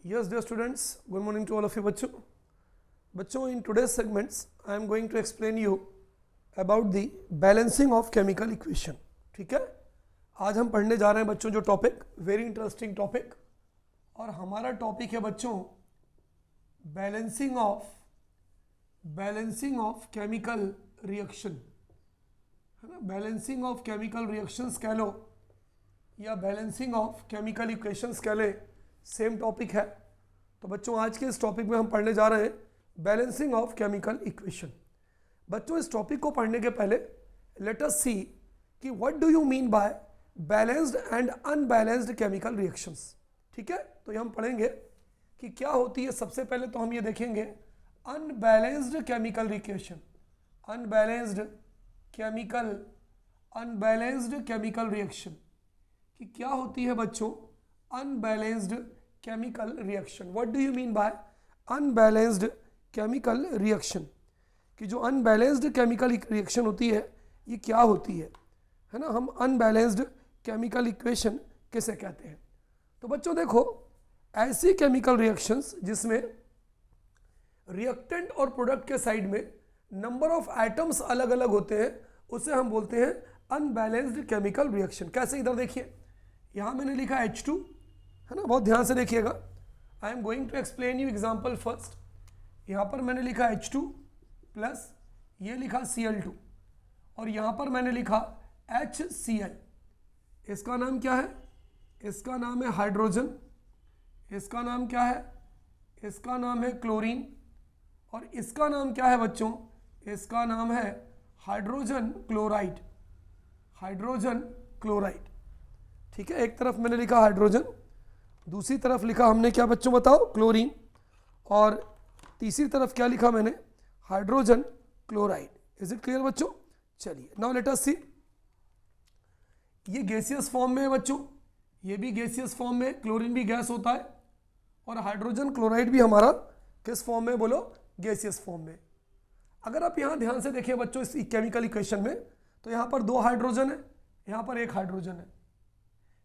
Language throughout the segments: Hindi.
Yes, dear students, good morning to all of you बच्चों in today's segments I am going to explain you about the balancing of chemical equation. ठीक है, आज हम पढ़ने जा रहे हैं बच्चों जो टॉपिक वेरी इंटरेस्टिंग टॉपिक, और हमारा टॉपिक है बच्चों बैलेंसिंग ऑफ केमिकल रिएक्शन, है ना. बैलेंसिंग ऑफ केमिकल रिएक्शंस कह लो या बैलेंसिंग ऑफ केमिकल इक्वेशंस कह ले, सेम टॉपिक है. तो बच्चों आज के इस टॉपिक में हम पढ़ने जा रहे हैं बैलेंसिंग ऑफ केमिकल इक्वेशन. बच्चों इस टॉपिक को पढ़ने के पहले लेट अस सी कि what do you mean by balanced and unbalanced chemical reactions. ठीक है, तो ये हम पढ़ेंगे कि क्या होती है. सबसे पहले तो हम ये देखेंगे unbalanced chemical reaction, unbalanced chemical reaction कि क्या होती है बच्चों unbalanced chemical reaction. What do you mean bye unbalanced chemical reaction, कि जो अनबैलेंस्ड केमिकल रिएक्शन होती है ये क्या होती है ना. हम अनबैलेंस्ड केमिकल इक्वेशन किसे कहते हैं. तो बच्चों देखो, ऐसी केमिकल रिएक्शंस जिसमें रिएक्टेंट और प्रोडक्ट के साइड में नंबर ऑफ एटम्स अलग अलग होते हैं उसे हम बोलते हैं अनबैलेंस्ड केमिकल रिएक्शन. कैसे, इधर देखिए, यहाँ मैंने लिखा H2, है ना. बहुत ध्यान से देखिएगा. I am going to explain you example first. यहाँ पर मैंने लिखा H2 प्लस ये लिखा Cl2 और यहाँ पर मैंने लिखा HCl. इसका नाम क्या है? इसका नाम है हाइड्रोजन. इसका नाम क्या है? इसका नाम है क्लोरीन. और इसका नाम क्या है बच्चों? इसका नाम है हाइड्रोजन क्लोराइड. Hydrogen chloride. ठीक है, एक तरफ मैंने लिखा हाइड्रोजन, दूसरी तरफ लिखा हमने क्या बच्चों बताओ? क्लोरीन. और तीसरी तरफ क्या लिखा मैंने? Hydrogen chloride. Is it clear बच्चों? चलिए नाउ लेट अस सी. ये गैसियस फॉर्म में है बच्चों, ये भी गैसियस फॉर्म में, क्लोरीन भी गैस होता है और हाइड्रोजन क्लोराइड भी हमारा किस फॉर्म में बोलो? गैसियस फॉर्म में. अगर आप यहाँ ध्यान से देखिए बच्चों इस केमिकल इक्वेशन में, तो यहाँ पर 2 हाइड्रोजन है, यहाँ पर 1 हाइड्रोजन है,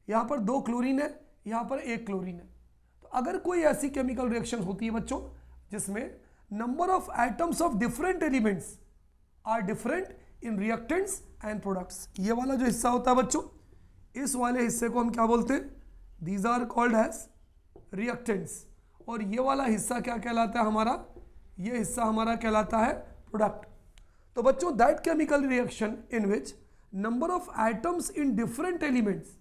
यहाँ पर 2 क्लोरीन है, यहाँ पर 1 क्लोरीन है. तो अगर कोई ऐसी केमिकल रिएक्शन होती है बच्चों जिसमें number of atoms of different elements are different in reactants and products, ये वाला जो हिस्सा होता है बच्चों, इस वाले हिस्से को हम क्या बोलते हैं? These are called as reactants. और ये वाला हिस्सा क्या कहलाता है हमारा? ये हिस्सा हमारा कहलाता है प्रोडक्ट. तो बच्चों that chemical reaction in which number of atoms in different elements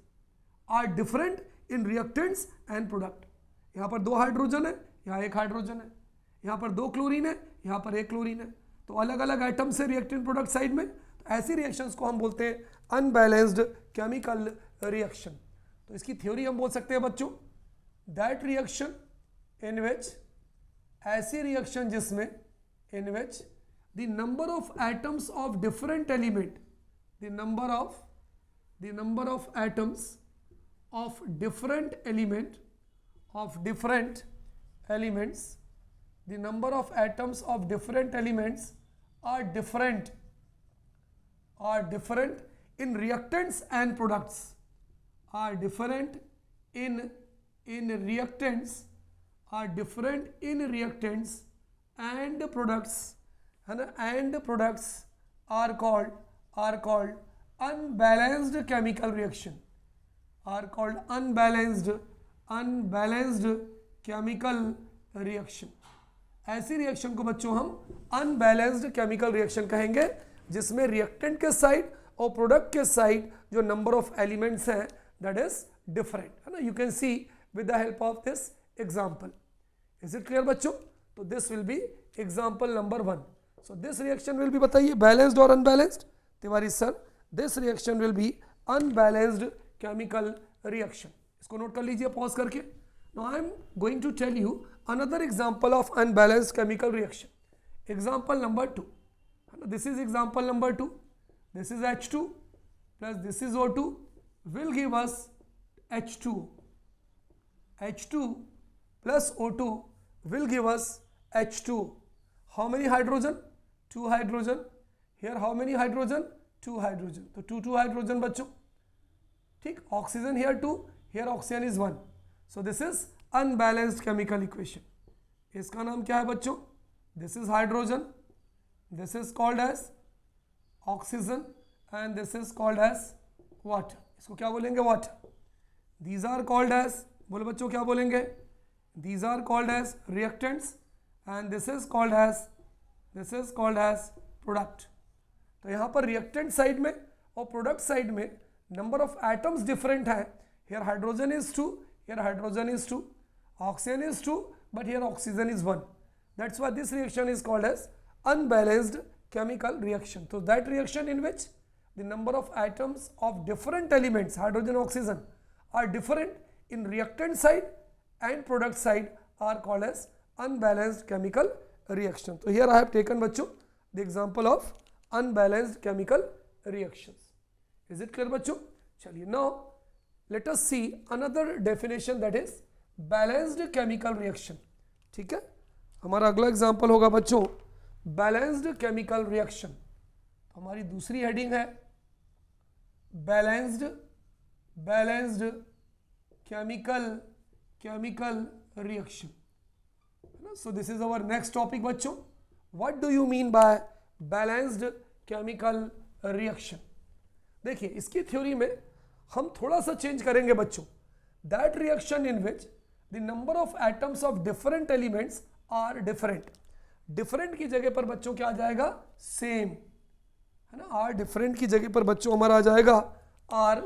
are different in reactants and product. यहाँ पर 2 हाइड्रोजन है, यहाँ 1 हाइड्रोजन है, यहाँ पर 2 क्लोरीन है, यहाँ पर 1 क्लोरीन है. तो अलग अलग एटम से रिएक्टेंट प्रोडक्ट साइड में. तो ऐसी रिएक्शंस को हम बोलते हैं अनबैलेंस्ड केमिकल रिएक्शन. तो इसकी थ्योरी हम बोल सकते हैं बच्चों दैट रिएक्शन इन विच, ऐसी रिएक्शन जिसमें in which the number of atoms of different element, the number of atoms of different elements, the number of atoms of different elements are different in reactants and products, are different in reactants and products, and products are called unbalanced chemical reaction, are called unbalanced chemical reaction. ऐसी रिएक्शन को बच्चों हम अनबैलेंस्ड केमिकल रिएक्शन कहेंगे जिसमें रिएक्टेंट के साइड और प्रोडक्ट के साइड जो नंबर ऑफ एलिमेंट्स हैं दैट इज डिफरेंट, है ना. You can see with the help of this example. Is it clear बच्चों? तो this will be example number 1. So this reaction will be, बताइए बैलेंस्ड और unbalanced? Tiwari sir, this reaction will be unbalanced chemical reaction. इसको नोट कर लीजिए पॉज करके. Now I am going to tell you another example of unbalanced chemical reaction. Example number 2, है ना. This is example number 2. This is H2 plus this is O2 will give us H2. H2 plus O2 will give us H2. How many hydrogen? 2 hydrogen. Here how many hydrogen? 2 hydrogen. तो 2 हाइड्रोजन बच्चों. ठीक, oxygen here 2, here oxygen is 1. So this is unbalanced chemical equation. इसका नाम क्या है बच्चों? This is hydrogen, this is called as oxygen and this is called as water. इसको क्या बोलेंगे? Water. These are called as, बोलो बच्चों क्या बोलेंगे? These are called as reactants and this is called as product. तो यहाँ पर रिएक्टेंट साइड में और प्रोडक्ट साइड में नंबर ऑफ एटम्स डिफरेंट है. Here hydrogen is 2, here hydrogen is 2, oxygen is 2, but here oxygen is 1. That's why this reaction is called as unbalanced chemical reaction. So that reaction in which the number of atoms of different elements, hydrogen, oxygen, are different in reactant side and product side are called as unbalanced chemical reaction. So here I have taken bachcho the example of unbalanced chemical reactions. Is it clear bachcho? Chaliye, now let us see another definition, that is balanced chemical reaction. ठीक है, हमारा अगला एग्जांपल होगा बच्चों बैलेंस्ड केमिकल रिएक्शन. हमारी दूसरी हेडिंग है balanced chemical reaction. So this is our next topic बच्चों. What do you mean by balanced chemical reaction? देखिए, इसकी थ्योरी में हम थोड़ा सा चेंज करेंगे बच्चों. That reaction in which the number of atoms of different elements are different. different की जगह पर बच्चों क्या आ जाएगा? same, है ना. are different की जगह पर बच्चों हमारा आ जाएगा are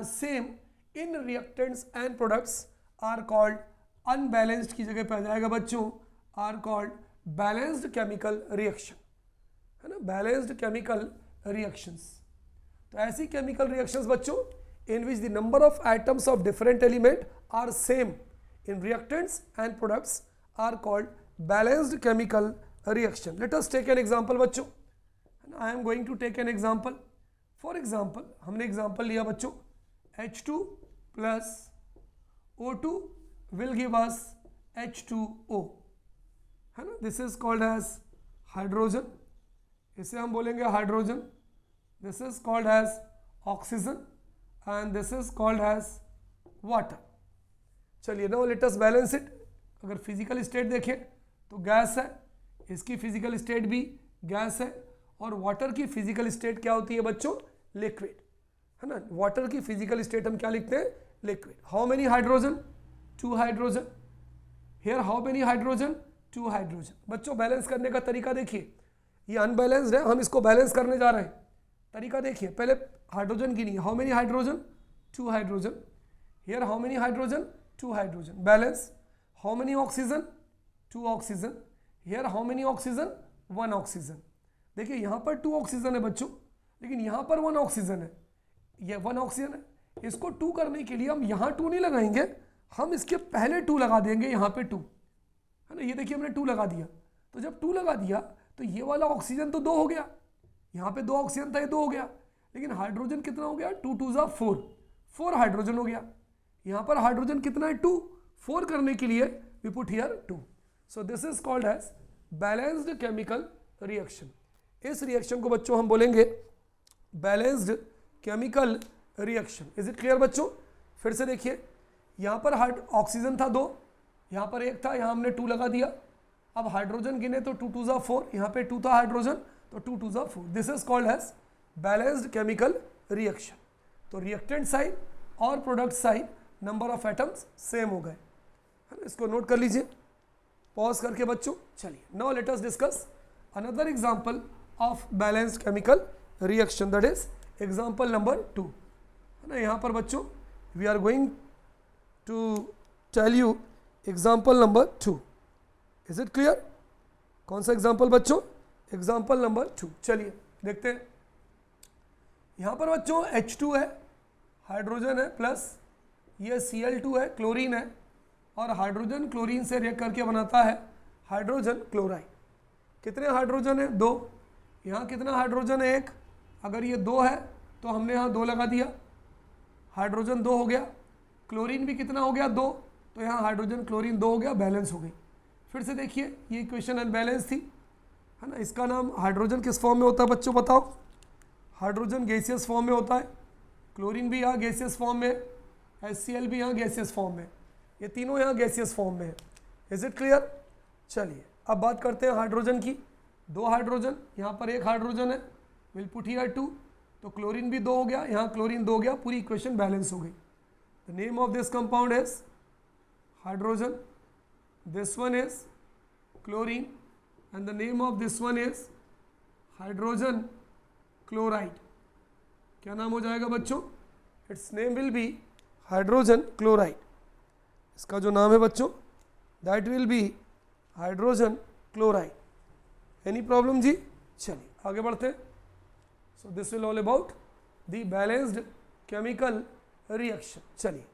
same in reactants and products are called unbalanced की जगह पर आ जाएगा बच्चों are called balanced chemical reaction, है ना. balanced chemical reactions. तो ऐसी chemical reactions बच्चों in which the number of atoms of different element are same in reactants and products are called balanced chemical reaction. Let us take an example बच्चों. I am going to take an example. For example, हमने example लिया बच्चों H2 plus O2 will give us H2O, है ना. This is called as hydrogen. इसे हम बोलेंगे hydrogen. This is called as oxygen and this is called as water. चलिए, now let us balance it. अगर फिजिकल स्टेट देखें तो गैस है, इसकी फिजिकल स्टेट भी गैस है, और वाटर की फिजिकल स्टेट क्या होती है बच्चों? लिक्विड, है ना. वाटर की फिजिकल स्टेट हम क्या लिखते हैं? Liquid. How many hydrogen? 2 hydrogen. Here how many hydrogen? 2 hydrogen. बच्चों बैलेंस करने का तरीका देखिए, ये अनबैलेंस्ड है, हम इसको बैलेंस करने जा रहे हैं. तरीका देखिए, पहले हाइड्रोजन की नहीं. How many hydrogen? 2 hydrogen. Here how many hydrogen? 2 hydrogen. Balance. How many oxygen? 2 oxygen. Here how many oxygen? 1 oxygen. देखिए, यहाँ पर 2 ऑक्सीजन है बच्चों, लेकिन यहाँ पर 1 ऑक्सीजन है. ये 1 ऑक्सीजन है. इसको 2 करने के लिए हम यहाँ 2 नहीं लगाएंगे, हम इसके पहले 2 लगा देंगे. यहाँ पे 2, है ना. ये देखिए, हमने 2 लगा दिया. तो जब 2 लगा दिया तो ये वाला ऑक्सीजन तो 2 हो गया. यहाँ पे 2 ऑक्सीजन था, ये 2 हो गया. लेकिन हाइड्रोजन कितना हो गया? 2 2 4, 4 हाइड्रोजन हो गया. यहाँ पर हाइड्रोजन कितना है? 2. 4 करने के लिए we put here 2. So this is called as balanced chemical reaction. इस रिएक्शन को बच्चों हम बोलेंगे balanced chemical reaction. Is it clear बच्चों? फिर से देखिए, यहाँ पर ऑक्सीजन था 2, यहाँ पर 1 था, यहाँ हमने 2 लगा दिया. अब हाइड्रोजन गिने तो 2 2 4, यहाँ पे 2 था हाइड्रोजन, तो 2 2 4. This is called as balanced chemical reaction. तो रिएक्टेंट साइड और product side number of atoms same हो गए, है ना. इसको नोट कर लीजिए पॉज करके बच्चों. चलिए, now let us discuss another example of balanced chemical reaction, that is example number 2, है ना. यहाँ पर बच्चों we are going to tell you example number 2. Is it clear? कौन सा एग्जांपल बच्चों? Example number 2. चलिए देखते हैं. यहाँ पर बच्चों H2 है, हाइड्रोजन है, प्लस ये Cl2 है, क्लोरीन है, और हाइड्रोजन क्लोरीन से रिएक्ट करके बनाता है हाइड्रोजन क्लोराइड. कितने हाइड्रोजन है? 2. यहाँ कितना हाइड्रोजन है? 1. अगर ये 2 है तो हमने यहाँ 2 लगा दिया, हाइड्रोजन 2 हो गया. क्लोरीन भी कितना हो गया? 2. तो यहाँ हाइड्रोजन क्लोरीन 2 हो गया, बैलेंस हो गई. फिर से देखिए, ये इक्वेशन अनबैलेंस थी, है ना. इसका नाम हाइड्रोजन किस फॉर्म में होता है बच्चों बताओ? हाइड्रोजन गैसियस फॉर्म में होता है. क्लोरीन भी यहाँ गैसियस फॉर्म में, HCl भी यहाँ गैसियस फॉर्म में, ये तीनों यहाँ गैसियस फॉर्म में है। Is it clear? चलिए अब बात करते हैं हाइड्रोजन की। 2 हाइड्रोजन, यहाँ पर 1 हाइड्रोजन है, विल पुट हियर 2, तो क्लोरीन भी 2 हो गया, यहाँ क्लोरीन 2 हो गया, पूरी इक्वेशन बैलेंस हो गई। The name of this compound is hydrogen, this one is chlorine and the name of this one is hydrogen chloride. क्या नाम हो जाएगा बच्चों? Its name will be hydrogen chloride. इसका जो नाम है बच्चों that will be hydrogen chloride. Any problem जी? चलिए आगे बढ़ते हैं। So this will all about the balanced chemical reaction. चलिए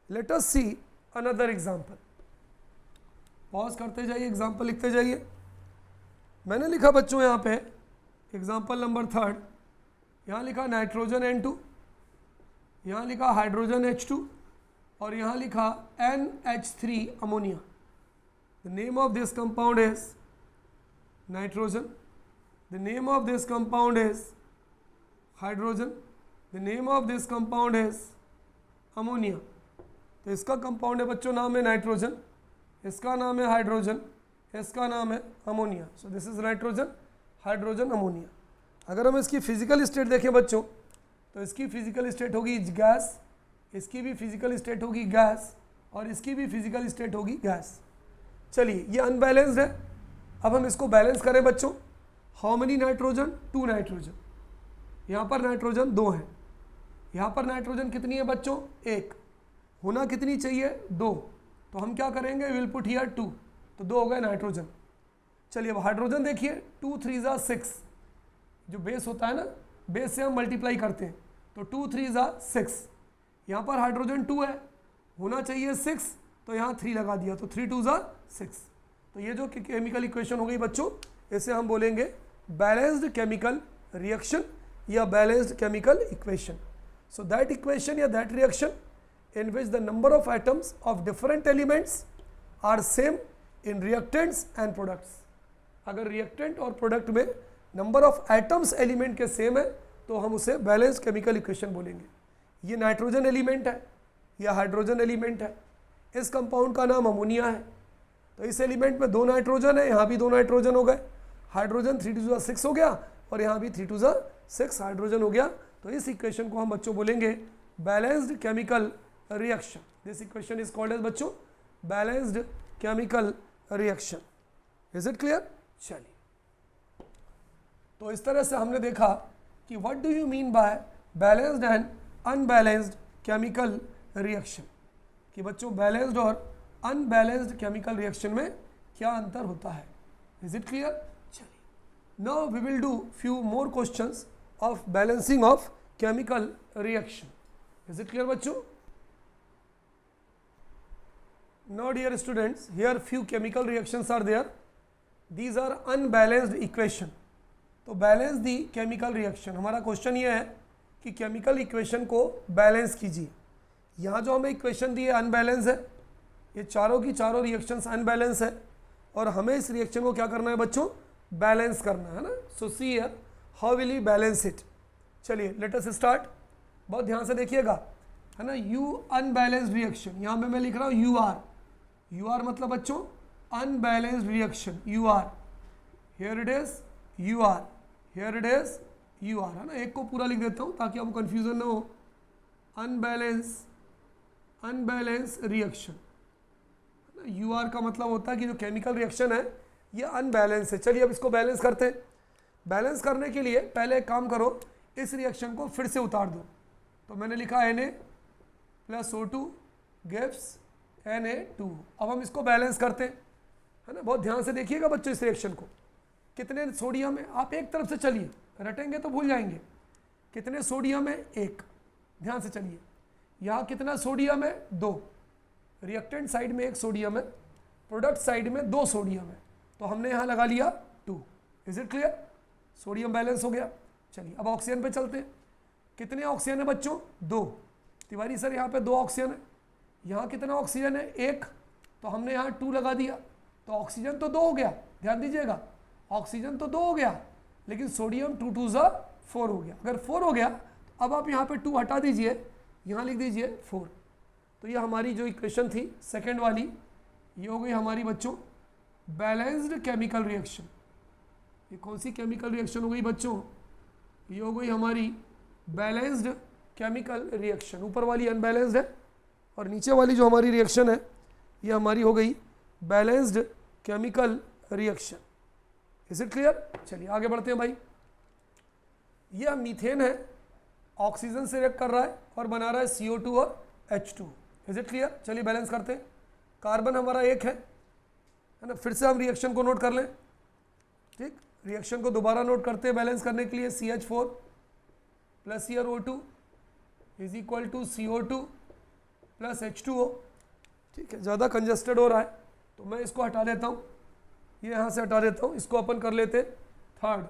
let us see another example. Pause करते जाइए, एग्जांपल लिखते जाइए। मैंने लिखा बच्चों यहाँ पे एग्जांपल नंबर 3, यहाँ लिखा नाइट्रोजन N2, यहाँ लिखा हाइड्रोजन H2 और यहाँ लिखा NH3 ammonia. The name of this compound is nitrogen, the name of this compound is hydrogen, the name of this compound is ammonia. तो इसका कंपाउंड है बच्चों, नाम है नाइट्रोजन, इसका नाम है हाइड्रोजन, इसका नाम है ammonia. So this is nitrogen, hydrogen, ammonia. अगर हम इसकी फिजिकल स्टेट देखें बच्चों, तो इसकी फिजिकल स्टेट होगी गैस, इसकी भी फिजिकल स्टेट होगी गैस और इसकी भी फिजिकल स्टेट होगी गैस। चलिए ये अनबैलेंस्ड है, अब हम इसको बैलेंस करें बच्चों। How many nitrogen? 2 नाइट्रोजन। यहाँ पर नाइट्रोजन 2 है, यहाँ पर नाइट्रोजन कितनी है बच्चों? 1। होना कितनी चाहिए? 2। तो हम क्या करेंगे? विल पुट हियर 2, तो 2 हो गए नाइट्रोजन। चलिए अब हाइड्रोजन देखिए, 2 3 ज़ा 6, जो बेस होता है ना, बेस से हम मल्टीप्लाई करते हैं, तो 2 3 ज़ा 6। यहाँ पर हाइड्रोजन 2 है, होना चाहिए 6, तो यहाँ 3 लगा दिया, तो 3 2 ज़ा 6। तो ये जो केमिकल इक्वेशन हो गई बच्चों, इसे हम बोलेंगे बैलेंस्ड केमिकल रिएक्शन या balanced chemical equation. So that equation या that reaction in which the number of atoms of different elements are same in reactants and products। अगर reactant और product में number of atoms element के same है तो हम उसे balanced chemical equation बोलेंगे। ये नाइट्रोजन एलिमेंट है या हाइड्रोजन एलिमेंट है, इस कंपाउंड का नाम अमोनिया है। तो इस एलिमेंट में 2 नाइट्रोजन है, यहाँ भी 2 नाइट्रोजन हो गए, हाइड्रोजन 3 2 ज़ा 6 हो गया और यहाँ भी 3 2 ज़ा 6 हाइड्रोजन हो गया। तो इस इक्वेशन को हम बच्चों बोलेंगे balanced chemical reaction. This equation is called as बच्चों balanced chemical reaction. Is it clear? चलिए तो इस तरह से हमने देखा कि what do you mean by balanced and unbalanced chemical reaction, कि बच्चों बैलेंस्ड और अनबैलेंस्ड केमिकल रिएक्शन में क्या अंतर होता है। Is it clear? चलिए now we will do few more questions of balancing of chemical reaction. Is it clear बच्चों? Now dear students, here few chemical reactions are there. These are unbalanced equation. तो बैलेंस दी केमिकल रिएक्शन, हमारा क्वेश्चन ये है कि केमिकल इक्वेशन को बैलेंस कीजिए। यहाँ जो हमें इक्वेशन दी है अनबैलेंस है, ये चारों की चारों रिएक्शंस अनबैलेंस है और हमें इस रिएक्शन को क्या करना है बच्चों? बैलेंस करना है ना। So see here how will you balance it. चलिए लेट अस स्टार्ट, बहुत ध्यान से देखिएगा, है ना। यू अनबैलेंस्ड रिएक्शन, यहाँ पे मैं लिख रहा हूँ यू आर। यू आर मतलब बच्चों unbalanced reaction, you are, here it is you are, here it is you are, है ना। एक को पूरा लिख देता हूँ ताकि आपको कंफ्यूजन ना हो। अनबैलेंस रिएक्शन, यू आर का मतलब होता है कि जो केमिकल रिएक्शन है ये अनबैलेंस है। चलिए अब इसको बैलेंस करते हैं। बैलेंस करने के लिए पहले एक काम करो, इस रिएक्शन को फिर से उतार दो। तो मैंने लिखा Na + O2 गिव्स Na2। अब हम इसको बैलेंस करते हैं, है ना। बहुत ध्यान से देखिएगा बच्चों इस रिएक्शन को। कितने सोडियम है, आप एक तरफ से चलिए, रटेंगे तो भूल जाएंगे। कितने सोडियम है? 1। ध्यान से चलिए, यहाँ कितना सोडियम है? 2। रिएक्टेंट साइड में 1 सोडियम है, प्रोडक्ट साइड में 2 सोडियम है, तो हमने यहाँ लगा लिया 2। Is it clear? Sodium balance हो गया। चलिए अब ऑक्सीजन पे चलते हैं। कितने ऑक्सीजन है बच्चों? 2। तिवारी सर यहाँ पे 2 ऑक्सीजन है, यहाँ कितना ऑक्सीजन है? 1, तो हमने यहाँ 2 लगा दिया, तो ऑक्सीजन तो 2 हो गया। ध्यान दीजिएगा, ऑक्सीजन तो 2 हो गया, लेकिन सोडियम 2 2 ज़ा 4 हो गया। अगर 4 हो गया तो अब आप यहाँ पे 2 हटा दीजिए, यहाँ लिख दीजिए 4। तो ये हमारी जो इक्वेशन थी सेकेंड वाली, ये हो गई हमारी बच्चों बैलेंस्ड केमिकल रिएक्शन। ये कौन सी केमिकल रिएक्शन हो गई बच्चों? ये हो गई हमारी बैलेंस्ड केमिकल रिएक्शन। ऊपर वाली अनबैलेंस्ड है और नीचे वाली जो हमारी रिएक्शन है ये हमारी हो गई balanced chemical reaction. Is it clear? चलिए आगे बढ़ते हैं भाई। यह मीथेन है, ऑक्सीजन से रिएक्ट कर रहा है और बना रहा है CO2 और H2। Is it clear? चलिए बैलेंस करते हैं। कार्बन हमारा एक है ना, फिर से हम रिएक्शन को नोट कर लें। ठीक, रिएक्शन को दोबारा नोट करते हैं बैलेंस करने के लिए। CH4 plus year O2 is equal to CO2 plus H2O। ठीक है, ज़्यादा कंजस्टेड हो रहा है तो मैं इसको हटा देता हूँ, ये यहाँ से हटा देता हूँ। इसको अपन कर लेते थर्ड,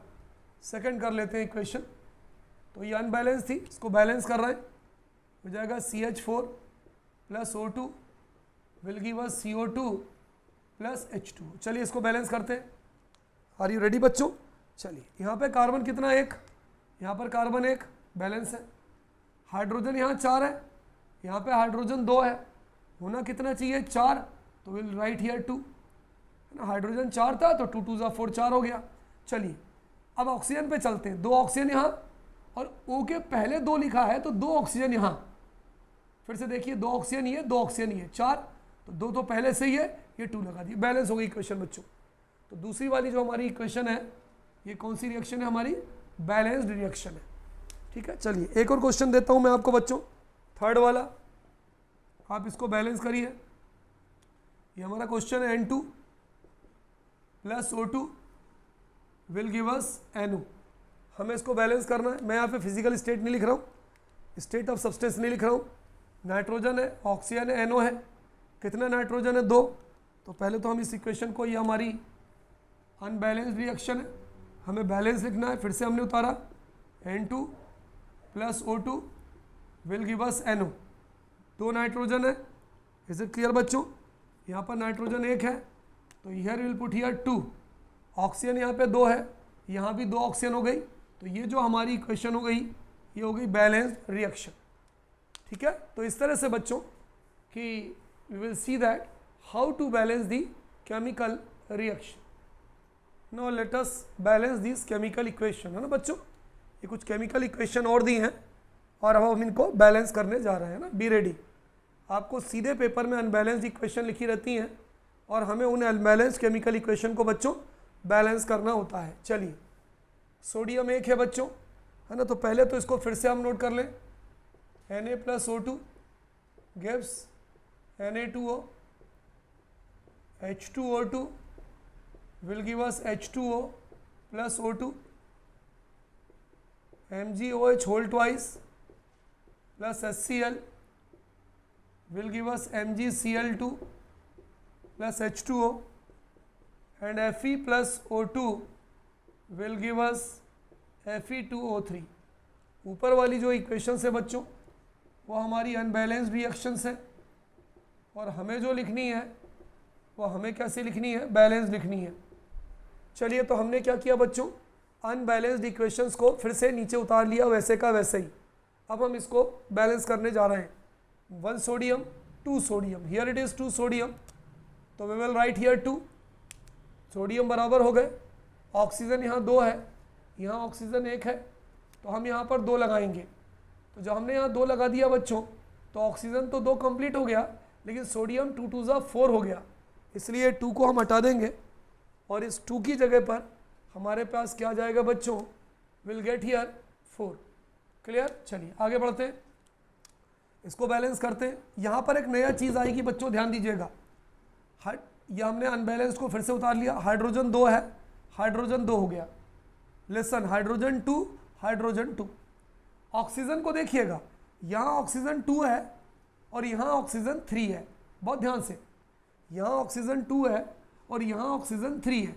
सेकंड कर लेते हैं इक्वेशन। तो ये अनबैलेंस थी, इसको बैलेंस कर रहे हैं, हो जाएगा CH4 plus O2 will give us CO2 plus H2। चलिए इसको बैलेंस करते हैं। आर यू रेडी बच्चों? चलिए यहाँ पे कार्बन कितना? एक, यहाँ पर कार्बन एक, बैलेंस है। हाइड्रोजन यहाँ 4 है, यहाँ पे हाइड्रोजन 2 है, होना कितना चाहिए? 4, तो विल राइट हियर 2 है ना। हाइड्रोजन 4 था तो 2 2 जा 4, 4 हो गया। चलिए अब ऑक्सीजन पे चलते हैं। 2 ऑक्सीजन यहाँ और O के पहले 2 लिखा है तो 2 ऑक्सीजन यहाँ। फिर से देखिए 2 ऑक्सीजन ये, 2 ऑक्सीजन ये, 4, तो 2 तो पहले से ही है, ये 2 लगा दिए, बैलेंस हो गई इक्वेशन बच्चों। तो दूसरी वाली जो हमारी इक्वेशन है ये कौन सी रिएक्शन है? हमारी बैलेंस्ड रिएक्शन है। ठीक है, चलिए एक और क्वेश्चन देता हूं मैं आपको बच्चों, थर्ड वाला, आप इसको बैलेंस करिए। ये हमारा क्वेश्चन है N2 plus O2 will give us NO। हमें इसको बैलेंस करना है। मैं यहाँ पे फिजिकल स्टेट नहीं लिख रहा हूँ, स्टेट ऑफ सब्सटेंस नहीं लिख रहा हूँ। नाइट्रोजन है, ऑक्सीजन है, NO है। कितना नाइट्रोजन है? 2। तो पहले तो हम इस इक्वेशन को, ये हमारी अनबैलेंस्ड रिएक्शन है, हमें बैलेंस लिखना है। फिर से हमने उतारा N2 plus O2 will give us NO। 2 nitrogen है। इज इट क्लियर बच्चों? यहाँ पर नाइट्रोजन 1 है तो here will put here 2। Oxygen यहाँ पे 2 है, यहाँ भी 2 ऑक्सीजन हो गई। तो ये जो हमारी इक्वेशन हो गई ये हो गई बैलेंस्ड रिएक्शन। ठीक है, तो इस तरह से बच्चों कि we will see that how to balance the chemical reaction. Now let us balance this chemical equation, है ना बच्चों। ये कुछ केमिकल इक्वेशन और दी हैं और अब हम इनको बैलेंस करने जा रहे हैं ना। Be ready. आपको सीधे पेपर में अनबैलेंस्ड इक्वेशन लिखी रहती हैं और हमें उन अनबैलेंस्ड केमिकल इक्वेशन को बच्चों बैलेंस करना होता है। चलिए सोडियम 1 है बच्चों, है ना। तो पहले तो इसको फिर से हम नोट कर लें। Na plus O2 gives Na2O, H2O2 will give us H2O plus O2, MgOH whole twice plus HCl will give us MgCl2 plus H2O, and Fe plus O2 will give us Fe2O3। ऊपर वाली जो इक्वेशन है बच्चों वो हमारी अनबैलेंस्ड रिएक्शंस है और हमें जो लिखनी है वो हमें कैसे लिखनी है? बैलेंस लिखनी है। चलिए तो हमने क्या किया बच्चों, अनबैलेंस्ड इक्वेशंस को फिर से नीचे उतार लिया वैसे का वैसे ही। अब हम इसको बैलेंस करने जा रहे हैं। 1 sodium 2 sodium, here it is 2 sodium, तो we will write here 2। Sodium बराबर हो गए, ऑक्सीजन यहाँ 2 है, यहाँ ऑक्सीजन 1 है, तो हम यहाँ पर 2 लगाएंगे। तो जब हमने यहाँ 2 लगा दिया बच्चों तो ऑक्सीजन तो 2 कंप्लीट हो गया, लेकिन सोडियम 2 2 जा 4 हो गया, इसलिए 2 को हम हटा देंगे और इस 2 की जगह पर हमारे पास क्या जाएगा बच्चों? Will get here 4। क्लियर? चलिए आगे बढ़ते हैं, इसको बैलेंस करते हैं। यहाँ पर एक नया चीज़ आएगी बच्चों, ध्यान दीजिएगा। यह हमने अनबैलेंस को फिर से उतार लिया। हाइड्रोजन 2 है, हाइड्रोजन 2 हो गया। Listen, hydrogen 2, hydrogen 2। ऑक्सीजन को देखिएगा, यहाँ ऑक्सीजन 2 है और यहाँ ऑक्सीजन 3 है। बहुत ध्यान से, यहाँ ऑक्सीजन 2 है और यहाँ ऑक्सीजन 3 है।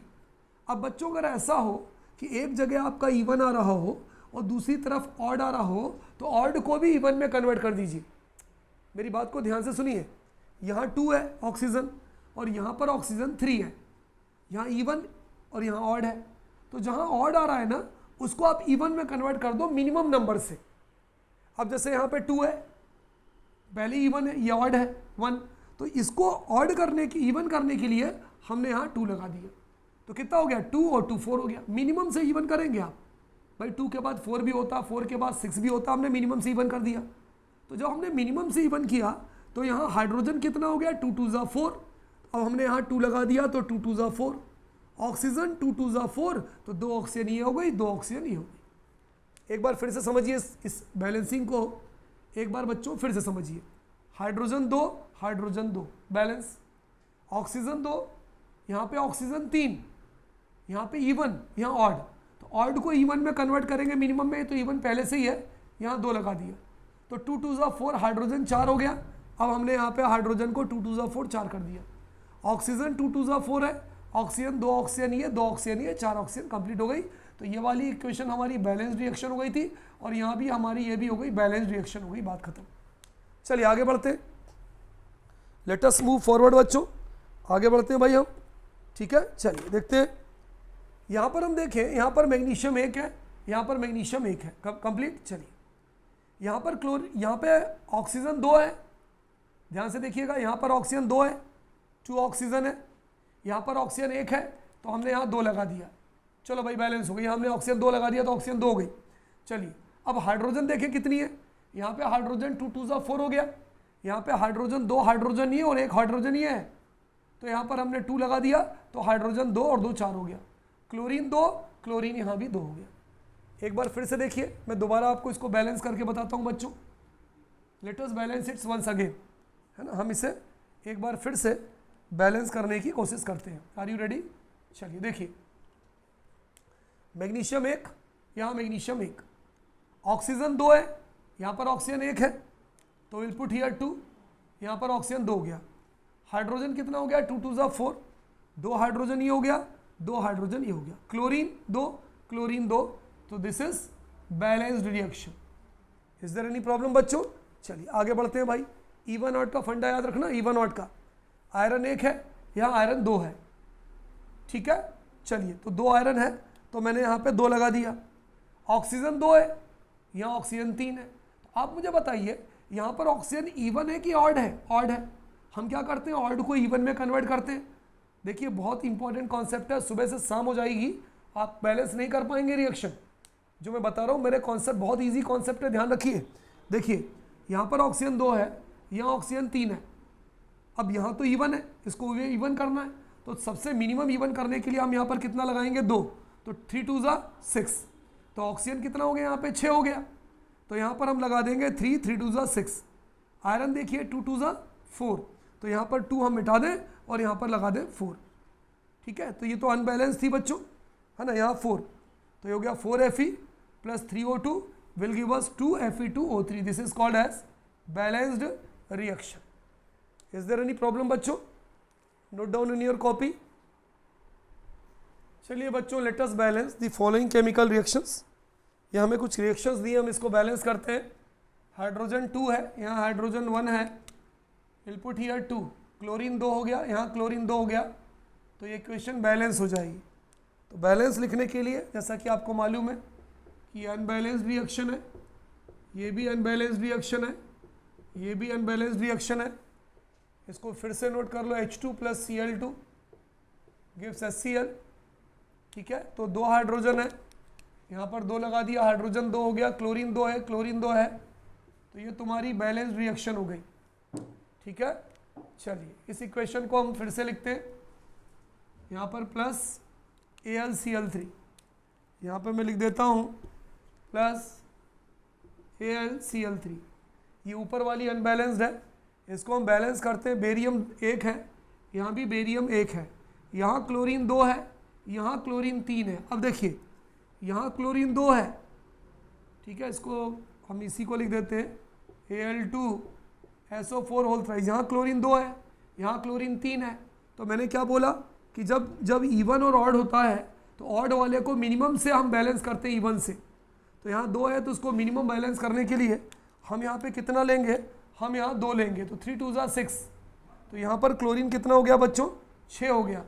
अब बच्चों अगर ऐसा हो कि एक जगह आपका इवन आ रहा हो और दूसरी तरफ ऑड आ रहा हो तो ऑड को भी इवन में कन्वर्ट कर दीजिए। मेरी बात को ध्यान से सुनिए। यहाँ 2 है ऑक्सीजन और यहाँ पर ऑक्सीजन 3 है, यहाँ इवन और यहाँ ऑड है। तो जहाँ ऑड आ रहा है ना उसको आप इवन में कन्वर्ट कर दो मिनिमम नंबर से। अब जैसे यहाँ पे 2 है, पहले इवन है, ये ऑड है 1, तो इसको ऑड करने की इवन करने के लिए हमने यहाँ 2 लगा दिया, तो कितना हो गया 2 और 2 4 हो गया। मिनिमम से इवन करेंगे आप, भाई 2 के बाद 4 भी होता, 4 के बाद 6 भी होता, हमने मिनिमम से इवन कर दिया। तो जब हमने मिनिमम से इवन किया तो यहाँ हाइड्रोजन कितना हो गया 2 2 ज़ा 4, अब हमने यहाँ 2 लगा दिया तो 2 2 ज़ा 4, ऑक्सीजन 2 2 ज़ा 4, तो 2 ऑक्सीजन ये हो गई, 2 ऑक्सीजन ये हो गई। एक बार फिर से समझिए इस बैलेंसिंग को, एक बार बच्चों फिर से समझिए। हाइड्रोजन 2 हाइड्रोजन 2 बैलेंस, ऑक्सीजन 2, यहाँ पे ऑक्सीजन 3, यहाँ पे इवन, यहाँ ऑड, तो ऑड को इवन में कन्वर्ट करेंगे मिनिमम में, तो इवन पहले से ही है, यहाँ 2 लगा दिया, तो 2 2 ज़ा 4, हाइड्रोजन 4 हो गया। अब हमने यहाँ पे हाइड्रोजन को 2 2 ज़ा 4 4 कर दिया, ऑक्सीजन 2 2 ज़ा 4 है, ऑक्सीजन 2 ऑक्सीजन ये, 2 ऑक्सीजन ये, 4 ऑक्सीजन कंप्लीट हो गई। तो ये वाली इक्वेशन हमारी बैलेंस रिएक्शन हो गई थी, और यहाँ भी हमारी ये भी हो गई बैलेंस रिएक्शन हो गई, बात खत्म। चलिए आगे बढ़ते हैं, लेट अस मूव फॉरवर्ड बच्चों, आगे बढ़ते हैं भाई हम, ठीक है। चलिए देखते हैं, यहाँ पर हम देखें, यहाँ पर मैग्नीशियम 1 है, यहाँ पर मैग्नीशियम 1 है, कंप्लीट। चलिए यहाँ पर यहाँ पे ऑक्सीजन 2 है, ध्यान से देखिएगा, यहाँ पर ऑक्सीजन 2 है, 2 ऑक्सीजन है, यहाँ पर ऑक्सीजन 1 है, तो हमने यहाँ 2 लगा दिया, चलो भाई बैलेंस हो गई, हमने ऑक्सीजन 2 लगा दिया तो ऑक्सीजन 2 हो गई। चलिए अब हाइड्रोजन देखें कितनी है, यहाँ पे हाइड्रोजन 2 2 ज़ा 4 हो गया, यहाँ पे हाइड्रोजन 2 हाइड्रोजन ये और 1 हाइड्रोजन ये है, तो यहाँ पर हमने 2 लगा दिया, तो हाइड्रोजन 2 और 2 4 हो गया, क्लोरीन 2, क्लोरीन यहाँ भी 2 हो गया। एक बार फिर से देखिए, मैं दोबारा आपको इसको बैलेंस करके बताता हूँ बच्चों, let us balance its once again, है ना, हम इसे एक बार फिर से बैलेंस करने की कोशिश करते हैं। Are you ready? चलिए देखिए, मैग्नीशियम 1, यहाँ मैग्नीशियम 1, ऑक्सीजन 2 है, यहाँ पर ऑक्सीजन 1 है, तो विल पुट हियर 2, यहाँ पर ऑक्सीजन 2 हो गया, हाइड्रोजन कितना हो गया 2 2 ज़ा 4, 2 हाइड्रोजन ये हो गया, 2 हाइड्रोजन ये हो गया, क्लोरीन 2, क्लोरीन 2, तो this is balanced reaction. Is there any problem बच्चों? चलिए आगे बढ़ते हैं भाई, इवन ऑड का फंडा याद रखना, इवन ऑड का, आयरन 1 है, यहाँ आयरन 2 है, ठीक है। चलिए तो 2 आयरन है, तो मैंने यहाँ पे 2 लगा दिया, ऑक्सीजन 2 है, यहाँ ऑक्सीजन 3 है, तो आप मुझे बताइए यहाँ पर ऑक्सीजन इवन है कि ऑड है? ऑड है। हम क्या करते हैं, ऑड को इवन में कन्वर्ट करते हैं। देखिए बहुत इंपॉर्टेंट कॉन्सेप्ट है, सुबह से शाम हो जाएगी आप बैलेंस नहीं कर पाएंगे रिएक्शन, जो मैं बता रहा हूँ मेरे कॉन्सेप्ट बहुत ईजी कॉन्सेप्ट है, ध्यान रखिए। देखिए यहाँ पर ऑक्सीजन 2 है, यहाँ ऑक्सीजन 3 है, अब यहाँ तो इवन है, इसको इवन करना है, तो सबसे मिनिमम इवन करने के लिए हम यहाँ पर कितना लगाएंगे 2, तो 3 2 ज़ा 6, तो ऑक्सीजन कितना हो गया यहाँ पे 6 हो गया, तो यहाँ पर हम लगा देंगे 3 3 2 ज़ा 6, आयरन देखिए 2 2 ज़ा 4, तो यहाँ पर 2 हम मिटा दें और यहाँ पर लगा दें 4, ठीक है। तो ये तो अनबैलेंस थी बच्चों, है ना, यहाँ 4, तो ये हो गया 4Fe plus 3O2 will give us 2Fe2O3, this is called as balanced reaction. Is there any problem बच्चों? Note down in your copy. चलिए बच्चों, let us balance the following chemical reactions. ये हमें कुछ रिएक्शंस दिए, हम इसको बैलेंस करते हैं। हाइड्रोजन 2 है, यहाँ हाइड्रोजन 1 है, विल पुट हियर 2, क्लोरीन 2 हो गया, यहाँ क्लोरीन 2 हो गया, तो ये इक्वेशन बैलेंस हो जाएगी। तो बैलेंस लिखने के लिए जैसा कि आपको मालूम है कि ये अनबैलेंस्ड रिएक्शन है, ये भी अनबैलेंस्ड रिएक्शन है, ये भी अनबैलेंस्ड रिएक्शन है, इसको फिर से नोट कर लो, H2 plus Cl2 gives HCl, ठीक है। तो 2 हाइड्रोजन है, यहाँ पर 2 लगा दिया, हाइड्रोजन 2 हो गया, क्लोरीन 2 है, क्लोरीन 2 है, तो ये तुम्हारी बैलेंस्ड रिएक्शन हो गई, ठीक है। चलिए इस इक्वेशन को हम फिर से लिखते हैं, यहाँ पर प्लस AlCl3, यहाँ पर मैं लिख देता हूँ प्लस AlCl3, ये ऊपर वाली अनबैलेंस्ड है, इसको हम बैलेंस करते हैं। बेरियम 1 है, यहाँ भी बेरियम 1 है, यहाँ क्लोरीन 2 है, यहाँ क्लोरीन 3 है। अब देखिए यहाँ क्लोरीन 2 है, ठीक है, इसको हम इसी को लिख देते हैं Al2SO4 होल थ्राइस, यहाँ क्लोरीन 2 है, यहाँ क्लोरीन 3 है। तो मैंने क्या बोला कि जब इवन और ऑड होता है तो ऑड वाले को मिनिमम से हम बैलेंस करते हैं इवन से। तो यहाँ 2 है, तो उसको मिनिमम बैलेंस करने के लिए हम यहाँ पे कितना लेंगे, हम यहाँ 2 लेंगे, तो 3 2 ज़ा 6, तो यहाँ पर क्लोरीन कितना हो गया बच्चों, 6 हो गया।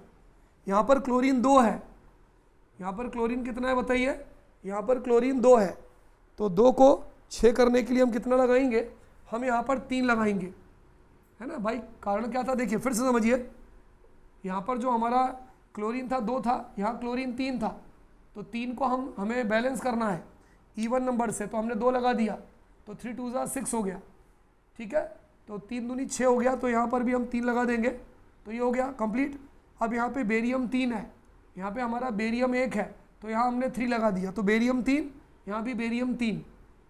यहाँ पर क्लोरीन 2 है, यहाँ पर क्लोरीन कितना है बताइए, यहाँ पर क्लोरीन 2 है, तो 2 को 6 करने के लिए हम कितना लगाएंगे, हम यहाँ पर 3 लगाएंगे, है ना भाई। कारण क्या था देखिए, फिर से समझिए, यहाँ पर जो हमारा क्लोरीन था 2 था, यहाँ क्लोरीन 3 था, तो 3 को हमें बैलेंस करना है इवन नंबर से, तो हमने 2 लगा दिया, तो 3 2 6 हो गया, ठीक है। तो 3 दूनी 6 हो गया, तो यहाँ पर भी हम 3 लगा देंगे, तो ये हो गया कंप्लीट। अब यहाँ पे बेरियम 3 है, यहाँ पे हमारा बेरियम 1 है, तो यहाँ हमने 3 लगा दिया, तो बेरियम 3, यहाँ भी बेरियम 3।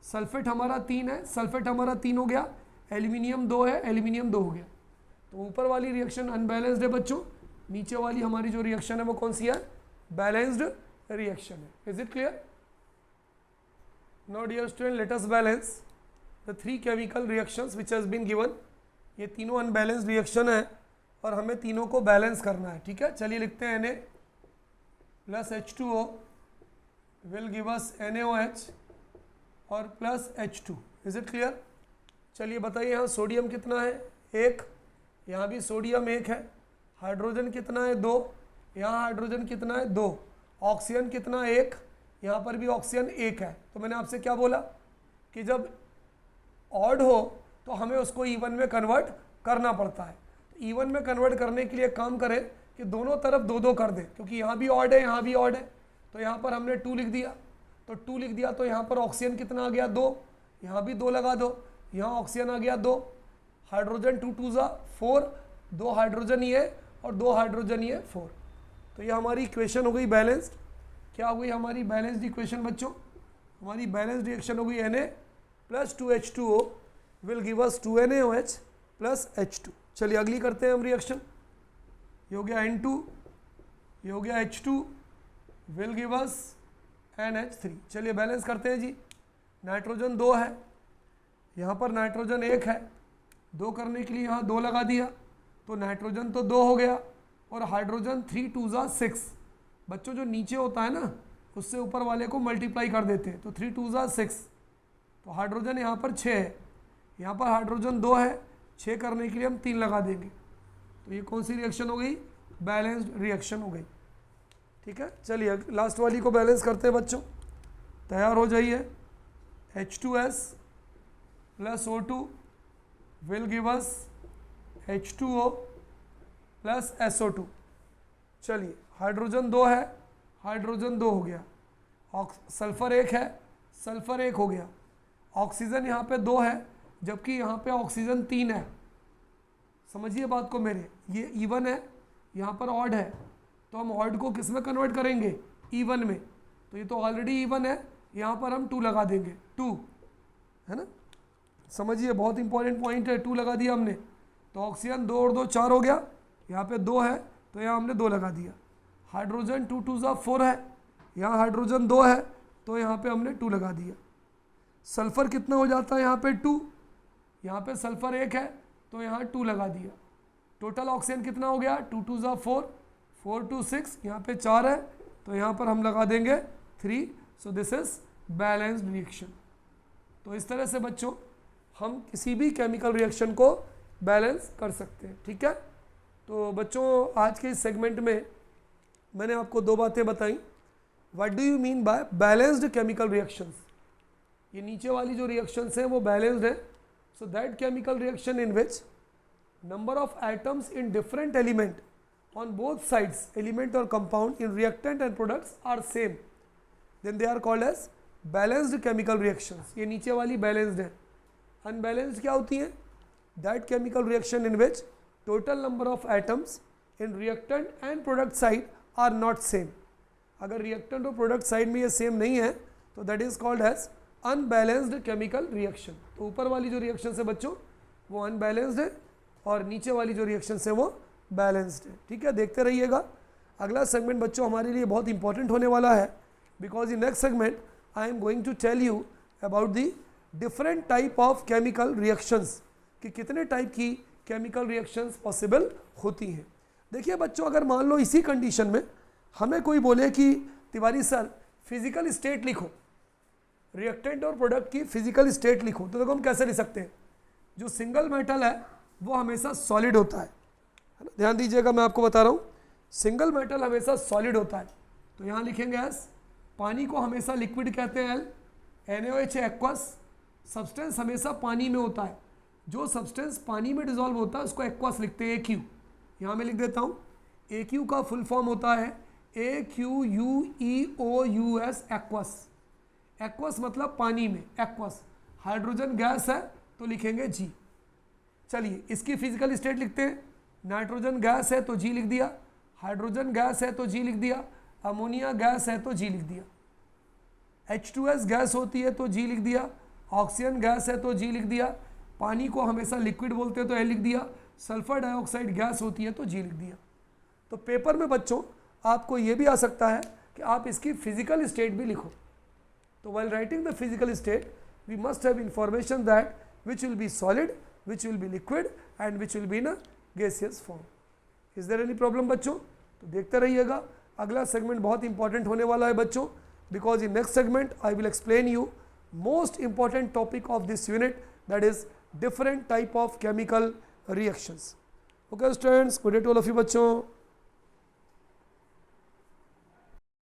सल्फेट हमारा 3 है, सल्फेट हमारा 3 हो गया। एल्यूमिनियम 2 है, एल्यूमिनियम 2 हो गया। तो ऊपर वाली रिएक्शन अनबैलेंस्ड है बच्चों, नीचे वाली हमारी जो रिएक्शन है वो कौन सी है, बैलेंस्ड रिएक्शन है। Is it clear? Now dear student, let us balance the 3 chemical reactions which has been given. ये तीनों अनबैलेंस्ड रिएक्शन है और हमें तीनों को बैलेंस करना है, ठीक है। चलिए लिखते हैं Na plus H2O will give us NaOH और plus H2। Is it clear? चलिए बताइए, यहाँ सोडियम कितना है, 1, यहाँ भी सोडियम 1 है। हाइड्रोजन कितना है, 2, यहाँ हाइड्रोजन कितना है, 2। ऑक्सीजन कितना, 1, यहाँ पर भी ऑक्सीजन 1 है। तो मैंने आपसे क्या बोला कि जब ऑड हो तो हमें उसको इवन में कन्वर्ट करना पड़ता है। तो इवन में कन्वर्ट करने के लिए काम करें कि दोनों तरफ 2-2 कर दें, क्योंकि यहाँ भी ऑड है, यहाँ भी ऑड है। तो यहाँ पर हमने 2 लिख दिया, तो 2 लिख दिया, तो यहाँ पर ऑक्सीजन कितना आ गया, 2, यहाँ भी 2 लगा दो, यहाँ ऑक्सीजन आ गया 2। हाइड्रोजन 2 2 4, 2 हाइड्रोजन ही है और 2 हाइड्रोजन ही है 4। तो ये हमारी इक्वेशन हो गई बैलेंस्ड। क्या हो गई हमारी बैलेंस्ड इक्वेशन बच्चों? हमारी बैलेंस्ड रिएक्शन हो गई Na plus 2H2O will give us 2NaOH plus H2। चलिए अगली करते हैं हम रिएक्शन। ये हो गया N2, ये हो गया H2 will give us NH3। चलिए बैलेंस करते हैं जी। नाइट्रोजन 2 है, यहाँ पर नाइट्रोजन 1 है, 2 करने के लिए यहाँ 2 लगा दिया, तो नाइट्रोजन तो 2 हो गया और हाइड्रोजन 3 2 6। बच्चों जो नीचे होता है ना, उससे ऊपर वाले को मल्टीप्लाई कर देते हैं, तो 3 2 6। तो हाइड्रोजन यहाँ पर 6 है, यहाँ पर हाइड्रोजन 2 है, 6 करने के लिए हम 3 लगा देंगे। तो ये कौन सी रिएक्शन हो गई, बैलेंस्ड रिएक्शन हो गई, ठीक है। चलिए लास्ट वाली को बैलेंस करते हैं बच्चों, तैयार हो जाइए। H2S plus O2 will give us H2O plus SO2। चलिए हाइड्रोजन 2 है, हाइड्रोजन 2 हो गया, सल्फर 1 है, सल्फर 1 हो गया। ऑक्सीजन यहाँ पे 2 है, जबकि यहाँ पे ऑक्सीजन 3 है। समझिए बात को मेरे, ये इवन है, यहाँ पर ऑड है, तो हम ऑड को किस में कन्वर्ट करेंगे, इवन में। तो ये तो ऑलरेडी इवन है, यहाँ पर हम 2 लगा देंगे, 2, है ना। समझिए बहुत इंपॉर्टेंट पॉइंट है, 2 लगा दिया हमने, तो ऑक्सीजन 2 और 2 4 हो गया, यहाँ पे 2 है तो यहाँ हमने 2 लगा दिया। हाइड्रोजन 2 2 4 है, यहाँ हाइड्रोजन 2 है तो यहाँ पे हमने 2 लगा दिया। सल्फर कितना हो जाता है यहाँ पे 2, यहाँ पे सल्फर 1 है तो यहाँ 2 लगा दिया। टोटल ऑक्सीजन कितना हो गया, 2 2 4, 4 2 6, यहाँ पे 4 है तो यहाँ पर हम लगा देंगे 3। सो दिस इज बैलेंस्ड रिएक्शन। तो इस तरह से बच्चों हम किसी भी केमिकल रिएक्शन को बैलेंस कर सकते हैं, ठीक है। तो बच्चों आज के इस सेगमेंट में मैंने आपको 2 बातें बताई। What do you mean by balanced chemical reactions? ये नीचे वाली जो रिएक्शंस हैं वो बैलेंस्ड है। So that chemical reaction in which number of atoms in different element on both sides, element or compound in reactant and products are same, then they are called as balanced chemical reactions। ये नीचे वाली balanced है। unbalanced क्या होती है? that chemical reaction in which total number of atoms in reactant and product side are not same। अगर reactant और product side में ये same नहीं है तो that is called as unbalanced chemical reaction। तो ऊपर वाली जो reactions है बच्चों वो unbalanced है और नीचे वाली जो reactions है वो बैलेंस्ड है, ठीक है। देखते रहिएगा। अगला सेगमेंट बच्चों हमारे लिए बहुत इंपॉर्टेंट होने वाला है, because in next segment I am going to tell you about the different type of chemical reactions, कि कितने टाइप की केमिकल रिएक्शंस पॉसिबल होती हैं। देखिए बच्चों, अगर मान लो इसी कंडीशन में हमें कोई बोले कि तिवारी सर फिजिकल स्टेट लिखो, रिएक्टेंट और प्रोडक्ट की फिजिकल स्टेट लिखो, तो देखो हम कैसे लिख सकते हैं। जो सिंगल मेटल है वो हमेशा सॉलिड होता है ना। ध्यान दीजिएगा, मैं आपको बता रहा हूँ, सिंगल मेटल हमेशा सॉलिड होता है। तो यहाँ लिखेंगे एस, पानी को हमेशा लिक्विड कहते हैं, एल, NaOH एक्वस, सब्सटेंस हमेशा पानी में होता है, जो सब्सटेंस पानी में डिजोल्व होता है उसको एक्वस लिखते हैं, AQ। यहाँ मैं लिख देता हूँ, AQ का फुल फॉर्म होता है AQUEOUS, एक्वस। एक्वस मतलब पानी में, एक्वस। हाइड्रोजन गैस है तो लिखेंगे G। चलिए इसकी फिजिकल स्टेट लिखते हैं। नाइट्रोजन गैस है तो G लिख दिया, हाइड्रोजन गैस है तो G लिख दिया, अमोनिया गैस है तो G लिख दिया, H2S गैस होती है तो G लिख दिया, ऑक्सीजन गैस है तो G लिख दिया, पानी को हमेशा लिक्विड बोलते हैं तो L लिख दिया, सल्फर डाइऑक्साइड गैस होती है तो G लिख दिया। तो पेपर में बच्चों आपको ये भी आ सकता है कि आप इसकी फिजिकल स्टेट भी लिखो। तो while writing the physical state we must have information that which will be solid, which will be liquid and which will be in a gaseous form. Is there any problem बच्चों? तो देखते रहिएगा, अगला सेगमेंट बहुत इंपॉर्टेंट होने वाला है बच्चों, because in next segment I will explain you most important topic of this unit, that is different type of chemical reactions. Okay students, good day to all of you बच्चों.